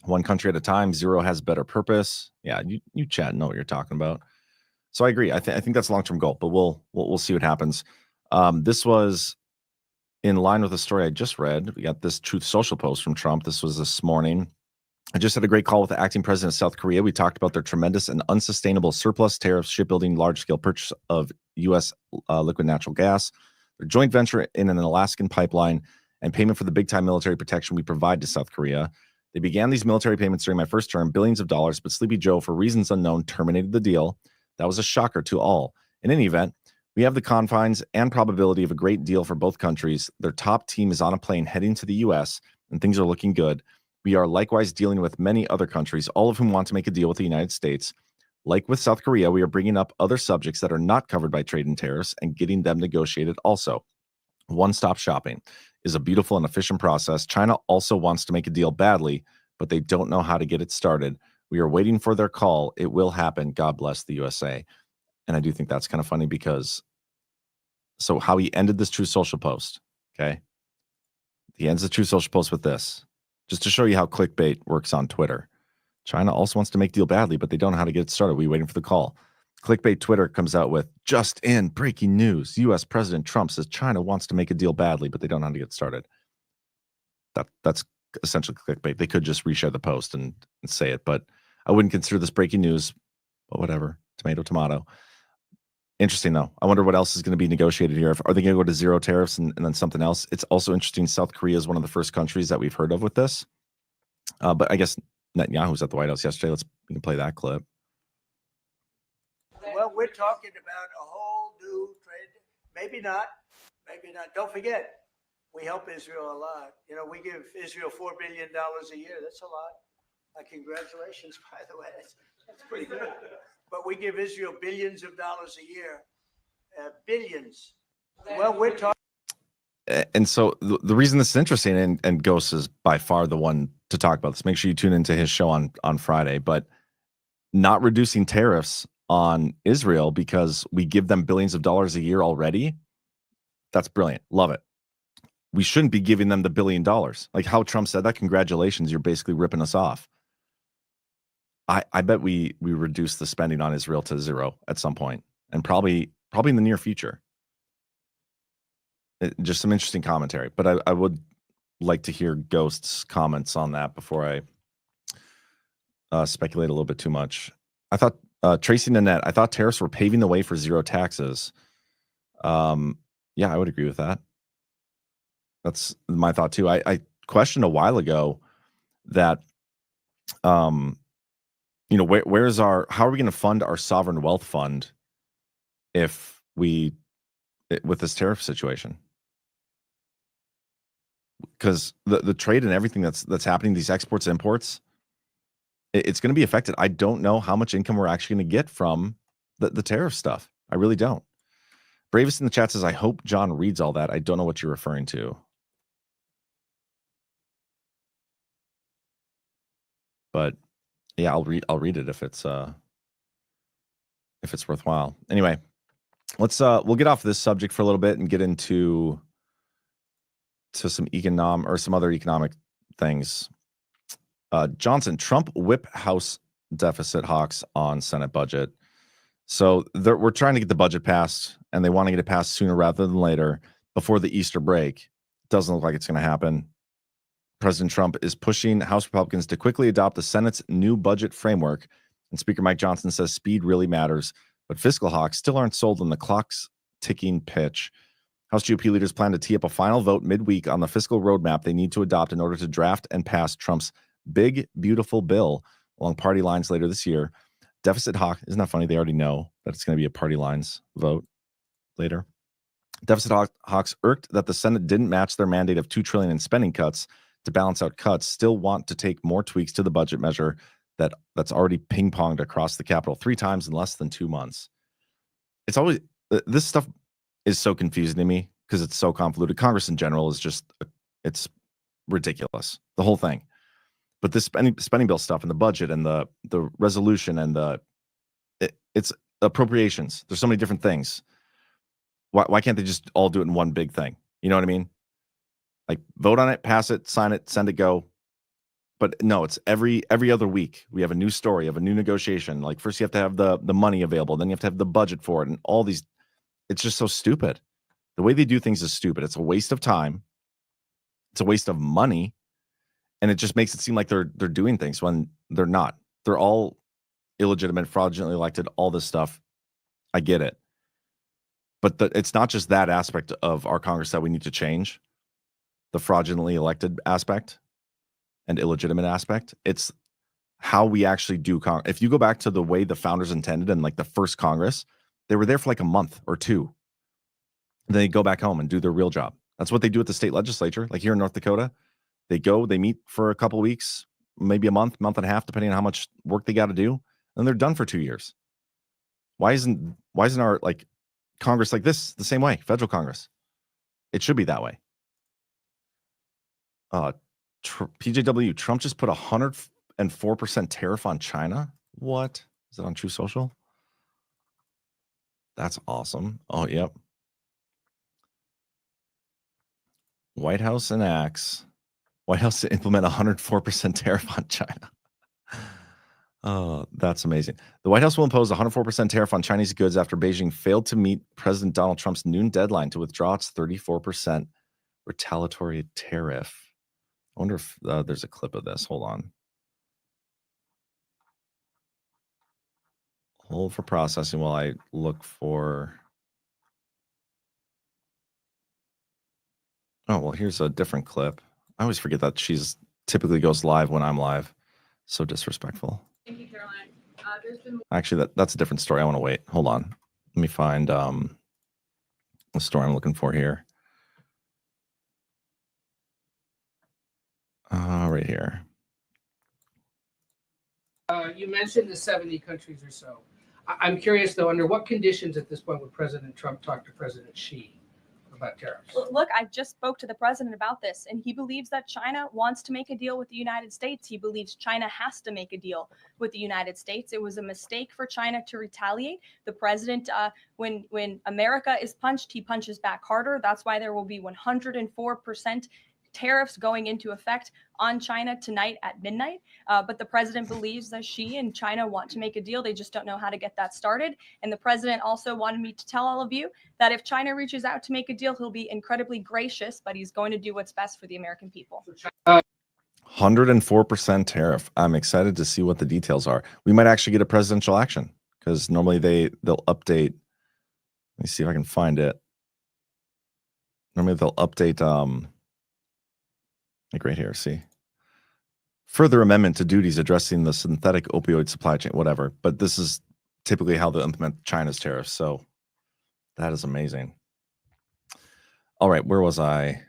One country at a time. Zero has better purpose. Yeah, you chat know what you're talking about. So I agree. I think that's a long-term goal, but we'll see what happens. This was in line with the story I just read. We got this Truth Social post from Trump. This was this morning. I just had a great call with the acting president of South Korea. We talked about their tremendous and unsustainable surplus tariffs, shipbuilding, large-scale purchase of U.S. Liquid natural gas, their joint venture in an Alaskan pipeline, and payment for the big-time military protection we provide to South Korea. They began these military payments during my first term, billions of dollars, but Sleepy Joe, for reasons unknown, terminated the deal. That was a shocker to all. In any event, we have the confines and probability of a great deal for both countries. Their top team is on a plane heading to the U.S., and things are looking good. We are likewise dealing with many other countries, all of whom want to make a deal with the United States. Like with South Korea, we are bringing up other subjects that are not covered by trade and tariffs and getting them negotiated also. One-stop shopping is a beautiful and efficient process. China also wants to make a deal badly, but they don't know how to get it started. We are waiting for their call. It will happen. God bless the USA. And I do think that's kind of funny because, so how he ended this True Social post, okay? He ends the True Social post with this, just to show you how clickbait works on Twitter. China also wants to make deal badly, but they don't know how to get it started. We're waiting for the call. Clickbait Twitter comes out with, just in, breaking news. U.S. President Trump says China wants to make a deal badly, but they don't know how to get started. That's essentially clickbait. They could just reshare the post and say it, but I wouldn't consider this breaking news, but whatever. Tomato, tomato. Interesting, though. I wonder what else is going to be negotiated here. Are they going to go to zero tariffs and then something else? It's also interesting. South Korea is one of the first countries that we've heard of with this. But I guess Netanyahu's at the White House yesterday. We can play that clip. Well, we're talking about a whole new trade. Maybe not. Maybe not. Don't forget, we help Israel a lot. You know, we give Israel $4 billion a year. That's a lot. Congratulations, by the way. That's pretty good. But we give Israel billions of dollars a year. Billions. Well, we're talking. And so the reason this is interesting, and Ghost is by far the one to talk about this. Make sure you tune into his show on Friday. But not reducing tariffs on Israel because we give them billions of dollars a year already. That's brilliant. Love it. We shouldn't be giving them the $1 billion. Like how Trump said that, congratulations, you're basically ripping us off. I bet we reduce the spending on Israel to zero at some point, and probably in the near future. Just some interesting commentary, but I would like to hear Ghost's comments on that before I speculate a little bit too much. I thought Tracy Nanette, I thought tariffs were paving the way for zero taxes. Yeah, I would agree with that. That's my thought too. I questioned a while ago that, how are we going to fund our sovereign wealth fund if with this tariff situation? Because the trade and everything that's happening, these exports, imports, it's going to be affected. I don't know how much income we're actually going to get from the tariff stuff. I really don't. Bravest in the chat says, I hope John reads all that. I don't know what you're referring to. But yeah, I'll read it if it's worthwhile. Anyway, we'll get off this subject for a little bit and get into some other economic things. Johnson, Trump whip House deficit hawks on Senate budget. So we're trying to get the budget passed, and they want to get it passed sooner rather than later, before the Easter break. Doesn't look like it's going to happen. President Trump is pushing House Republicans to quickly adopt the Senate's new budget framework. And Speaker Mike Johnson says speed really matters, but fiscal hawks still aren't sold on the clock's ticking pitch. House GOP leaders plan to tee up a final vote midweek on the fiscal roadmap they need to adopt in order to draft and pass Trump's big, beautiful bill along party lines later this year. Deficit hawk, isn't that funny? They already know that it's going to be a party lines vote later. Deficit hawks, irked that the Senate didn't match their mandate of $2 trillion in spending cuts to balance out cuts, still want to take more tweaks to the budget measure that's already ping-ponged across the Capitol 3 times in less than 2 months. It's always, this stuff is so confusing to me because it's so convoluted. Congress in general is just, it's ridiculous, the whole thing. But this spending bill stuff and the budget and the resolution and it's appropriations. There's so many different things. Why can't they just all do it in one big thing? You know what I mean? Like vote on it, pass it, sign it, send it, go. But no, it's every other week we have a new story of a new negotiation. Like first you have to have the money available, then you have to have the budget for it, and all these. It's just so stupid. The way they do things is stupid. It's a waste of time. It's a waste of money, and it just makes it seem like they're doing things when they're not. They're all illegitimate, fraudulently elected. All this stuff, I get it, but it's not just that aspect of our Congress that we need to change. The fraudulently elected aspect and illegitimate aspect. It's how we actually do Congress. If you go back to the way the founders intended in like the first Congress, they were there for like a month or two. Then they go back home and do their real job. That's what they do at the state legislature. Like here in North Dakota, they meet for a couple of weeks, maybe a month and a half, depending on how much work they got to do. And they're done for 2 years. Why isn't our like Congress like this the same way? Federal Congress. It should be that way. PJW, Trump just put 104% tariff on China. What? Is it on True Social? That's awesome. Oh, yep. White House enacts. White House to implement 104% tariff on China. Oh, that's amazing. The White House will impose 104% tariff on Chinese goods after Beijing failed to meet President Donald Trump's noon deadline to withdraw its 34% retaliatory tariff. I wonder if there's a clip of this. Hold on. Hold for processing while I look for. Oh, well, here's a different clip. I always forget that she's typically goes live when I'm live. So disrespectful. Thank you, Caroline. Actually, that's a different story. I want to wait. Hold on. Let me find the story I'm looking for here. Right here. You mentioned the 70 countries or so. I'm curious, though, under what conditions at this point would President Trump talk to President Xi about tariffs? Look, I just spoke to the president about this, and he believes that China wants to make a deal with the United States. He believes China has to make a deal with the United States. It was a mistake for China to retaliate. The president, when America is punched, he punches back harder. That's why there will be 104% tariffs going into effect on China tonight at midnight. But the president believes that Xi and China want to make a deal. They just don't know how to get that started. And the president also wanted me to tell all of you that if China reaches out to make a deal, he'll be incredibly gracious, but he's going to do what's best for the American people. 104% tariff. I'm excited to see what the details are. We might actually get a presidential action because normally they'll update. Let me see if I can find it. Normally they'll update like right here, see. Further amendment to duties addressing the synthetic opioid supply chain, whatever. But this is typically how they implement China's tariffs. So that is amazing. All right, where was I?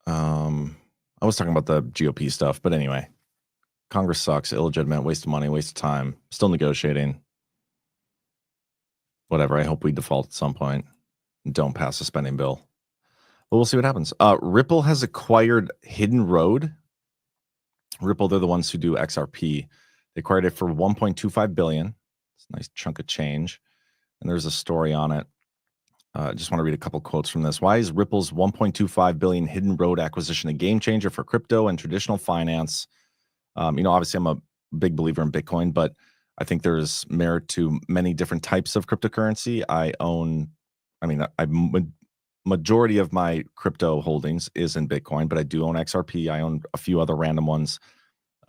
I was talking about the GOP stuff, but anyway. Congress sucks, illegitimate, waste of money, waste of time, still negotiating. Whatever, I hope we default at some point and don't pass a spending bill. But we'll see what happens. Ripple has acquired Hidden Road. Ripple, they're the ones who do XRP. They acquired it for $1.25 billion. It's a nice chunk of change. And there's a story on it. I just want to read a couple quotes from this. Why is Ripple's $1.25 billion Hidden Road acquisition a game changer for crypto and traditional finance? Obviously I'm a big believer in Bitcoin, but I think there's merit to many different types of cryptocurrency. Majority of my crypto holdings is in Bitcoin, but I do own XRP. I own a few other random ones.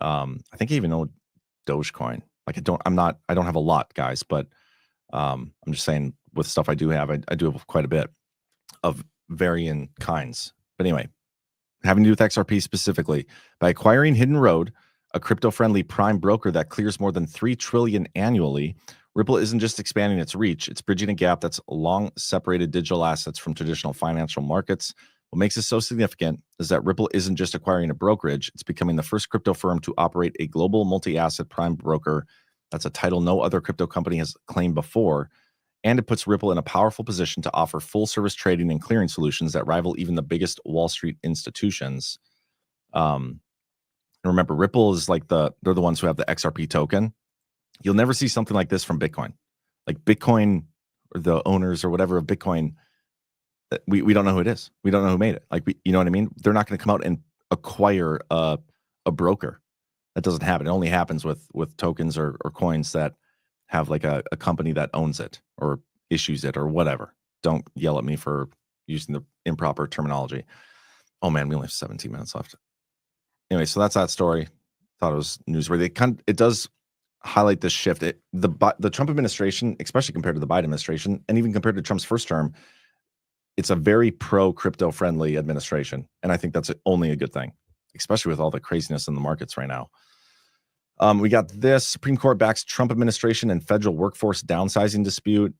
I think I even own Dogecoin. Like I don't have a lot, guys, but I'm just saying with stuff I do have, I do have quite a bit of varying kinds. But anyway, having to do with XRP specifically, by acquiring Hidden Road, a crypto-friendly prime broker that clears more than $3 trillion annually, Ripple isn't just expanding its reach, it's bridging a gap that's long separated digital assets from traditional financial markets. What makes this so significant is that Ripple isn't just acquiring a brokerage, it's becoming the first crypto firm to operate a global multi-asset prime broker. That's a title no other crypto company has claimed before, and it puts Ripple in a powerful position to offer full-service trading and clearing solutions that rival even the biggest Wall Street institutions. Remember, Ripple is like they're the ones who have the XRP token. You'll never see something like this from Bitcoin. Like Bitcoin, or the owners or whatever of Bitcoin, we don't know who it is. We don't know who made it. Like, you know what I mean? They're not going to come out and acquire a broker. That doesn't happen. It only happens with tokens or coins that have like a company that owns it or issues it or whatever. Don't yell at me for using the improper terminology. Oh man, we only have 17 minutes left. Anyway, so that's that story. Thought it was newsworthy. It does highlight this shift. The Trump administration, especially compared to the Biden administration, and even compared to Trump's first term, it's a very pro-crypto friendly administration. And I think that's only a good thing, especially with all the craziness in the markets right now. We got this. Supreme Court backs Trump administration and federal workforce downsizing dispute.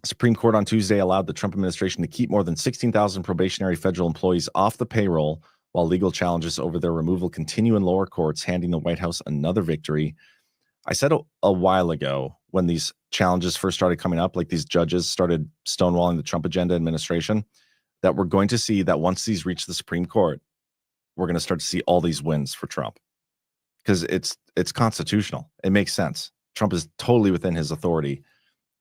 Supreme Court on Tuesday allowed the Trump administration to keep more than 16,000 probationary federal employees off the payroll while legal challenges over their removal continue in lower courts, handing the White House another victory. I said a while ago when these challenges first started coming up, like these judges started stonewalling the Trump agenda administration, that we're going to see that once these reach the Supreme Court, we're going to start to see all these wins for Trump because it's constitutional. It makes sense. Trump is totally within his authority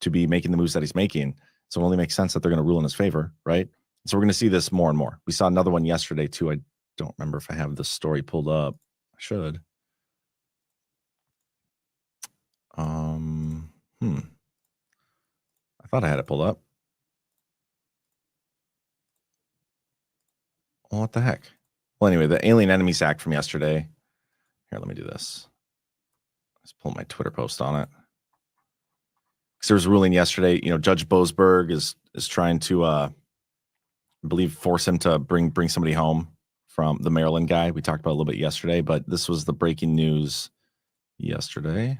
to be making the moves that he's making. So it only makes sense that they're going to rule in his favor, right? So we're going to see this more and more. We saw another one yesterday too. I don't remember if I have the story pulled up. I should. I thought I had it pulled up. Well, what the heck? Well, anyway, the Alien Enemies Act from yesterday. Here, let me do this. Let's pull my Twitter post on it. because there was a ruling yesterday. Judge Boasberg is trying to, I believe, force him to bring somebody home from the Maryland guy we talked about a little bit yesterday. But this was the breaking news yesterday.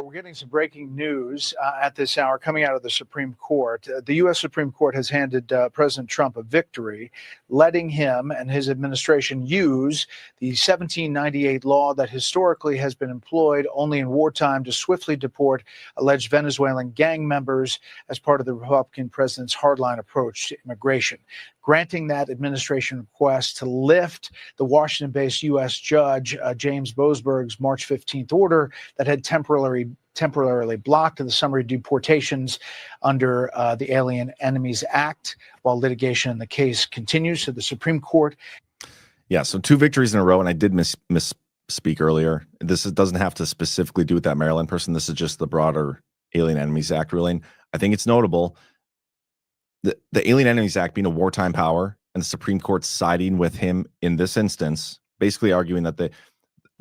We're getting some breaking news at this hour coming out of the Supreme Court. The U.S. Supreme Court has handed President Trump a victory, letting him and his administration use the 1798 law that historically has been employed only in wartime to swiftly deport alleged Venezuelan gang members as part of the Republican president's hardline approach to immigration, granting that administration request to lift the Washington-based U.S. judge James Boasberg's March 15th order that had temporarily blocked the summary deportations under the Alien Enemies Act, while litigation in the case continues to the Supreme Court. Yeah, so 2 victories in a row, and I did misspeak earlier. This doesn't have to specifically do with that Maryland person. This is just the broader Alien Enemies Act ruling. I think it's notable. The Alien Enemies Act being a wartime power and the Supreme Court siding with him in this instance, basically arguing that the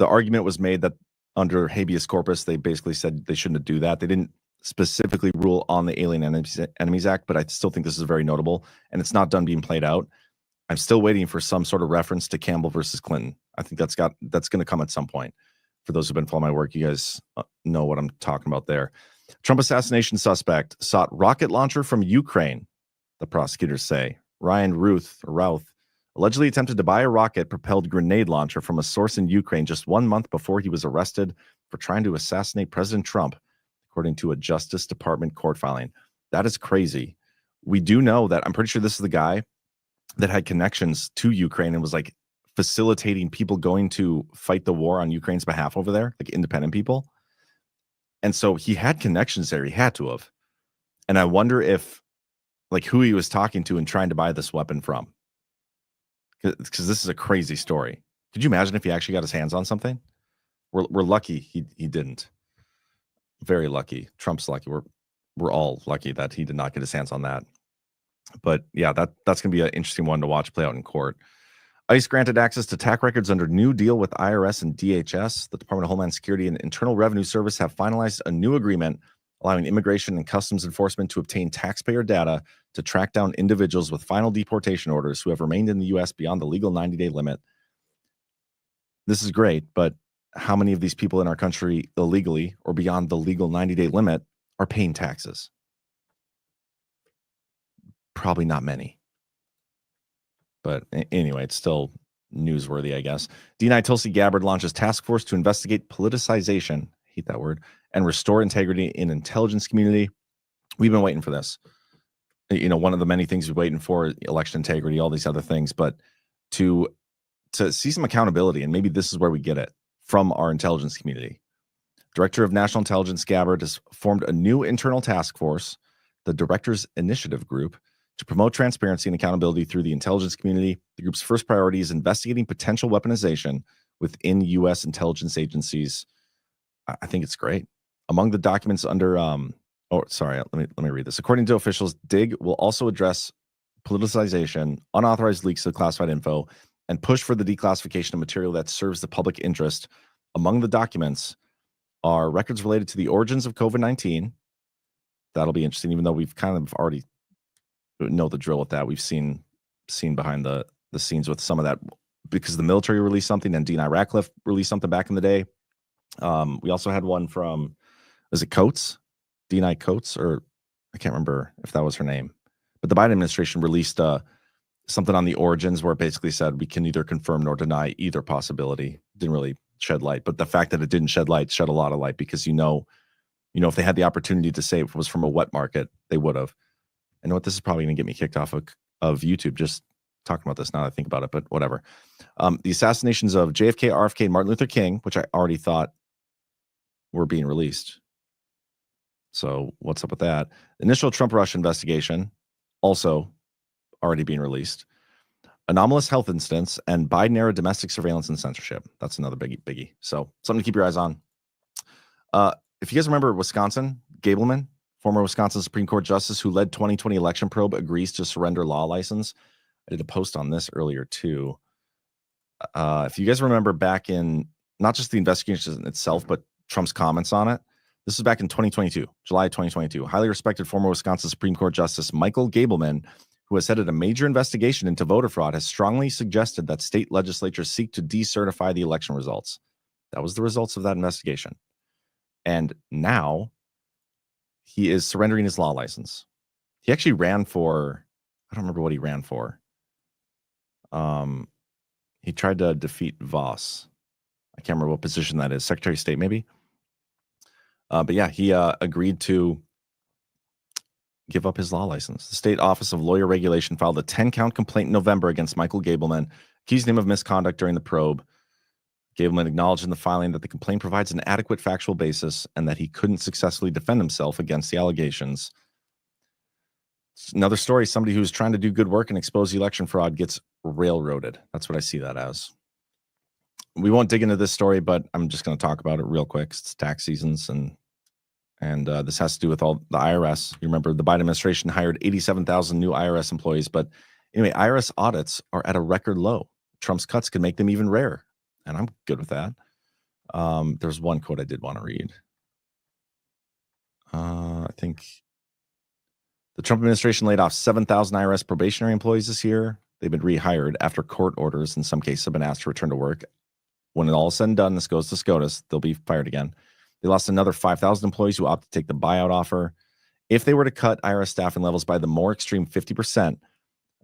argument was made that under habeas corpus, they basically said they shouldn't do that. They didn't specifically rule on the Alien Enemies Act, but I still think this is very notable, and it's not done being played out. I'm still waiting for some sort of reference to Campbell versus Clinton. I think that's going to come at some point. For those who've been following my work, you guys know what I'm talking about there. Trump assassination suspect sought rocket launcher from Ukraine, the prosecutors say. Ryan Routh allegedly attempted to buy a rocket-propelled grenade launcher from a source in Ukraine just 1 month before he was arrested for trying to assassinate President Trump, according to a Justice Department court filing. That is crazy. We do know that, I'm pretty sure this is the guy that had connections to Ukraine and was like facilitating people going to fight the war on Ukraine's behalf over there, like independent people. And so he had connections there. He had to have. And I wonder if, like, who he was talking to and trying to buy this weapon from. Because this is a crazy story. Could you imagine if he actually got his hands on something? We're lucky he didn't. Very lucky. Trump's lucky. We're all lucky that he did not get his hands on that. But yeah, that's going to be an interesting one to watch play out in court. ICE granted access to TAC records under new deal with IRS and DHS. The Department of Homeland Security and Internal Revenue Service have finalized a new agreement allowing Immigration and Customs Enforcement to obtain taxpayer data to track down individuals with final deportation orders who have remained in the U.S. beyond the legal 90-day limit. This is great, but how many of these people in our country illegally or beyond the legal 90-day limit are paying taxes? Probably not many. But anyway, it's still newsworthy, I guess. DNI Tulsi Gabbard launches task force to investigate politicization, I hate that word, and restore integrity in intelligence community. We've been waiting for this. One of the many things we're waiting for, election integrity, all these other things, but to see some accountability, and maybe this is where we get it from our intelligence community. Director of National Intelligence Gabbard has formed a new internal task force, the Directors Initiative Group, to promote transparency and accountability through the intelligence community. The group's first priority is investigating potential weaponization within U.S. intelligence agencies. I think it's great. Among the documents under, let me read this. According to officials, DIG will also address politicization, unauthorized leaks of classified info, and push for the declassification of material that serves the public interest. Among the documents are records related to the origins of COVID-19. That'll be interesting, even though we've kind of already know the drill with that. We've seen behind the scenes with some of that because the military released something and DNI Ratcliffe released something back in the day. We also had one from, was it Coates? DNI Coates, or I can't remember if that was her name. But the Biden administration released something on the origins where it basically said we can neither confirm nor deny either possibility. Didn't really shed light. But the fact that it didn't shed light shed a lot of light because if they had the opportunity to say it was from a wet market, they would have. I know what, this is probably going to get me kicked off of YouTube just talking about this now that I think about it, but whatever. The assassinations of JFK, RFK, and Martin Luther King, which I already thought were being released. So what's up with that? Initial Trump-Russia investigation, also already being released. Anomalous health incidents and Biden-era domestic surveillance and censorship. That's another biggie. So something to keep your eyes on. If you guys remember Wisconsin, Gableman, former Wisconsin Supreme Court justice who led 2020 election probe, agrees to surrender law license. I did a post on this earlier too. If you guys remember back in not just the investigation itself, but Trump's comments on it, This is back in 2022, July 2022. Highly respected former Wisconsin Supreme Court Justice Michael Gableman, who has headed a major investigation into voter fraud, has strongly suggested that state legislatures seek to decertify the election results. That was the results of that investigation. And now he is surrendering his law license. He actually ran for, I don't remember what he ran for. He tried to defeat Voss. I can't remember what position that is. Secretary of State, maybe. But yeah, he agreed to give up his law license. The State Office of Lawyer Regulation filed a 10-count complaint in November against Michael Gableman, accusing him of misconduct during the probe. Gableman acknowledged in the filing that the complaint provides an adequate factual basis and that he couldn't successfully defend himself against the allegations. It's another story, somebody who's trying to do good work and expose election fraud gets railroaded. That's what I see that as. We won't dig into this story, but I'm just going to talk about it real quick. It's tax seasons, and this has to do with all the IRS. You remember the Biden administration hired 87,000 new IRS employees, but anyway, IRS audits are at a record low. Trump's cuts could make them even rarer, and I'm good with that. There's one quote I did want to read. I think the Trump administration laid off 7,000 IRS probationary employees this year. They've been rehired after court orders, in some cases, have been asked to return to work. When it all is said and done, this goes to SCOTUS, they'll be fired again. They lost another 5,000 employees who opted to take the buyout offer. If they were to cut IRS staffing levels by the more extreme 50%,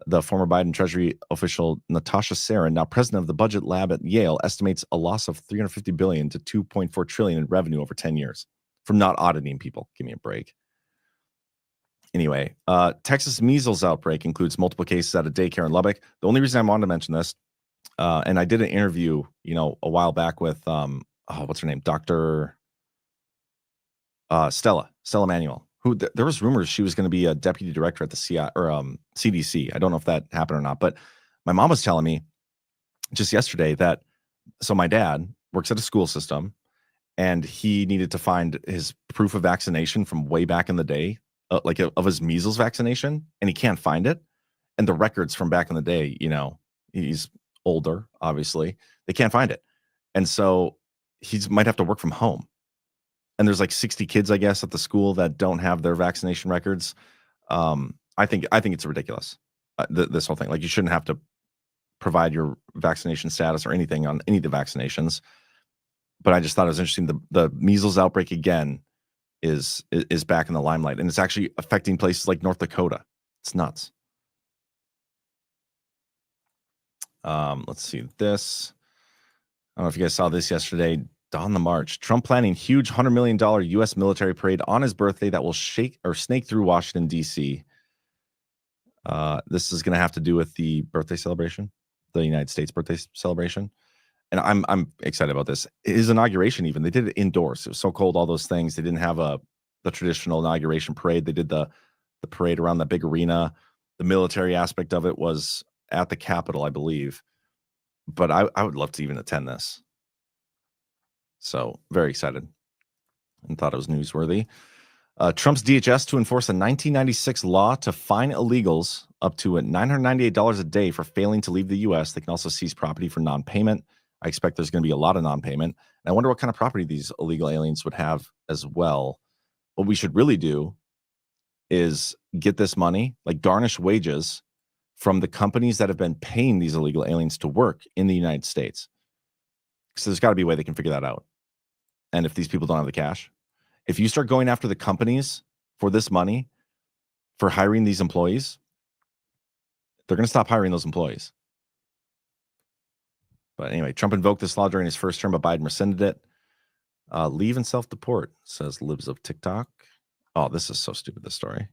the former Biden Treasury official Natasha Sarin, now president of the budget lab at Yale, estimates a loss of $350 billion to $2.4 trillion in revenue over 10 years from not auditing people. Give me a break. Anyway, Texas measles outbreak includes multiple cases at a daycare in Lubbock. The only reason I wanted to mention this, and I did an interview, a while back with, what's her name? Dr. Stella Manuel, who there was rumors she was going to be a deputy director at the CDC. I don't know if that happened or not, but my mom was telling me just yesterday that, so my dad works at a school system and he needed to find his proof of vaccination from way back in the day, of his measles vaccination, and he can't find it. And the records from back in the day, he's older, obviously, they can't find it. And so he might have to work from home. And there's like 60 kids, I guess, at the school that don't have their vaccination records. I think it's ridiculous. This whole thing, like, you shouldn't have to provide your vaccination status or anything on any of the vaccinations. But I just thought it was interesting. The measles outbreak again is back in the limelight, and it's actually affecting places like North Dakota. It's nuts. Let's see this. I don't know if you guys saw this yesterday. On the march, Trump planning huge $100 million U.S. military parade on his birthday that will snake through Washington, D.C. This is going to have to do with the birthday celebration, the United States birthday celebration. And I'm excited about this. His inauguration, even, they did it indoors. It was so cold, all those things. They didn't have the traditional inauguration parade. They did the parade around the big arena. The military aspect of it was at the Capitol, I believe. But I would love to even attend this. So very excited and thought it was newsworthy. Trump's DHS to enforce a 1996 law to fine illegals up to $998 a day for failing to leave the U.S. They can also seize property for non-payment. I expect there's going to be a lot of non-payment. And I wonder what kind of property these illegal aliens would have as well. What we should really do is get this money, like garnish wages from the companies that have been paying these illegal aliens to work in the United States. So there's got to be a way they can figure that out. And if these people don't have the cash, if you start going after the companies for this money, for hiring these employees, they're going to stop hiring those employees. But anyway, Trump invoked this law during his first term, but Biden rescinded it. Leave and self-deport, says Libs of TikTok. Oh, this is so stupid, this story. I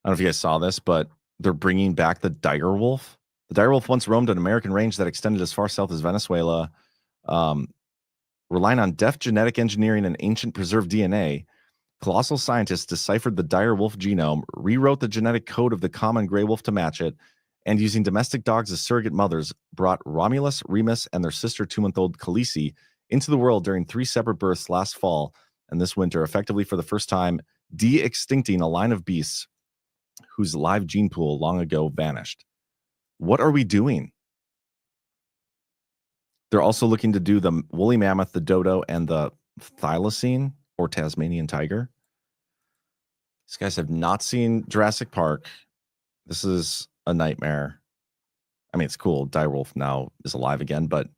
don't know if you guys saw this, but they're bringing back the dire wolf. The dire wolf once roamed an American range that extended as far south as Venezuela. Relying on deft genetic engineering and ancient preserved DNA, colossal scientists deciphered the dire wolf genome, rewrote the genetic code of the common gray wolf to match it, and using domestic dogs as surrogate mothers, brought Romulus, Remus, and their sister 2-month-old Khaleesi into the world during 3 separate births last fall and this winter, effectively for the first time de-extincting a line of beasts whose live gene pool long ago vanished. What are we doing? They're also looking to do the woolly mammoth, the dodo, and the thylacine, or Tasmanian tiger. These guys have not seen Jurassic Park. This is a nightmare. I mean, it's cool. Direwolf now is alive again, but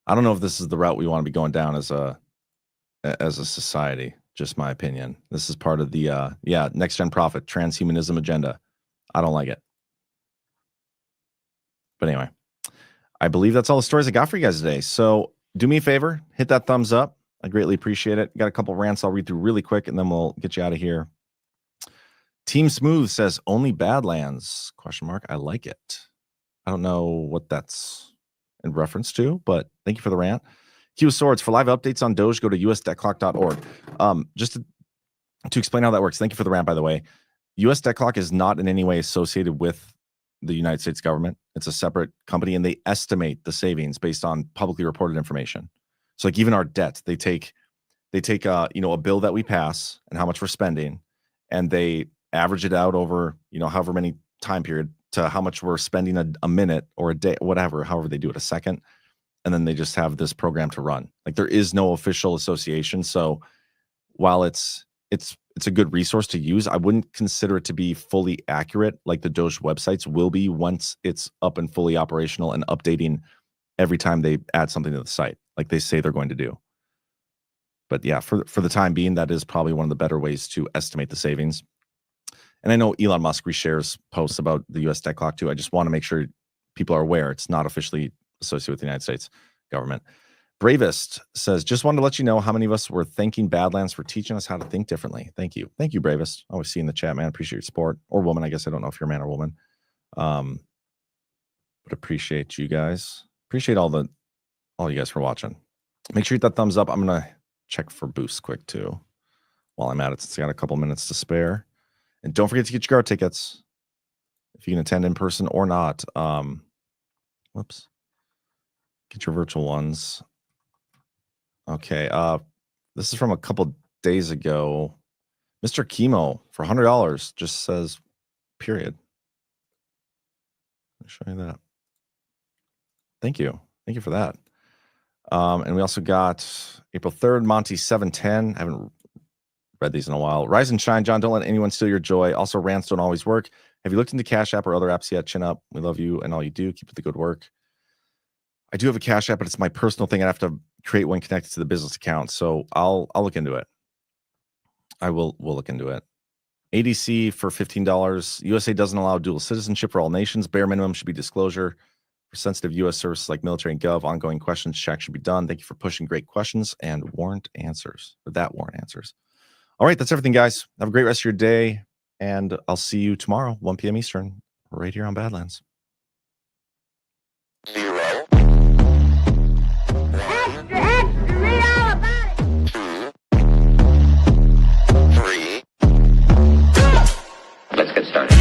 I don't know if this is the route we want to be going down as a society. Just my opinion. This is part of the next gen profit transhumanism agenda. I don't like it. But anyway, I believe that's all the stories I got for you guys today. So do me a favor, hit that thumbs up. I greatly appreciate it. Got a couple rants I'll read through really quick, and then we'll get you out of here. Team Smooth says only Badlands ? I like it. I don't know what that's in reference to, but thank you for the rant. Q Swords, for live updates on Doge, go to usdebtclock.org. Just to explain how that works, thank you for the rant, by the way. US Debt Clock is not in any way associated with the United States government. It's a separate company, and they estimate the savings based on publicly reported information. So like even our debt, they take a bill that we pass and how much we're spending, and they average it out over, however many time period to how much we're spending a minute or a day, whatever, however they do it, a second. And then they just have this program to run. Like there is no official association. So while it's a good resource to use, I wouldn't consider it to be fully accurate like the Doge websites will be once it's up and fully operational and updating every time they add something to the site, like they say they're going to do. But yeah, for the time being, that is probably one of the better ways to estimate the savings. And I know Elon Musk reshares posts about the US Debt Clock too. I just want to make sure people are aware it's not officially associated with the United States government. Bravest says, just wanted to let you know how many of us were thanking Badlands for teaching us how to think differently. Thank you. Thank you, Bravest. Always see you in the chat, man. Appreciate your support. Or woman. I guess I don't know if you're a man or woman. But appreciate you guys. Appreciate all you guys for watching. Make sure you hit that thumbs up. I'm going to check for boosts quick too while I'm at it, since I got a couple minutes to spare. And don't forget to get your guard tickets if you can attend in person or not. Whoops. Get your virtual ones. Okay. This is from a couple days ago. Mr. Chemo for $100 just says period. Let me show you that. Thank you. Thank you for that. And we also got April 3rd, Monty 710. I haven't read these in a while. Rise and shine, John. Don't let anyone steal your joy. Also, rants don't always work. Have you looked into Cash App or other apps yet? Chin up. We love you and all you do. Keep up the good work. I do have a Cash App, but it's my personal thing. I have to create one connected to the business account. So I'll look into it. We'll look into it. ADC for $15. USA doesn't allow dual citizenship for all nations. Bare minimum should be disclosure. For sensitive U.S. services like military and gov, ongoing questions check should be done. Thank you for pushing great questions and warrant answers. All right, that's everything, guys. Have a great rest of your day, and I'll see you tomorrow, 1 p.m. Eastern, right here on Badlands. 0. 1. Extra, read all about it. 2. 3. Let's get started.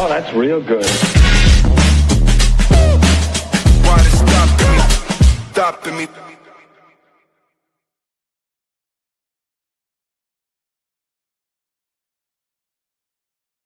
That's real good. Why they stopping me?